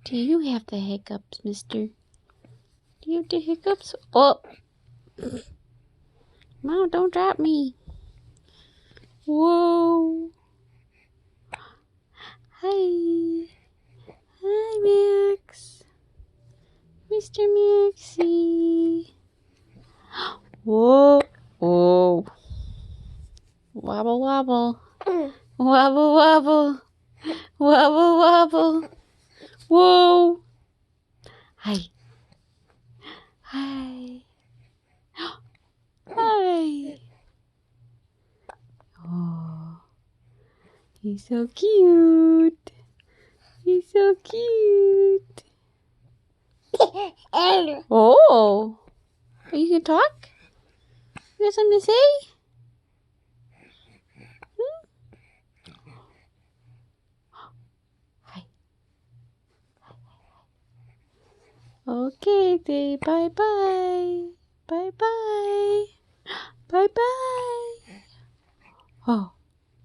Do you have the hiccups, mister? Do you have the hiccups? Oh! Mom, don't drop me. Whoa! Hi! Hi, Max! Mr. Maxie! Whoa! Whoa! Wobble, wobble. Wobble, wobble. Wobble, wobble. Whoa! Hi. Hi. Hi. Oh, he's so cute. He's so cute. Oh, you can talk? You got something to say? Hi. Okay, say bye-bye. Bye-bye.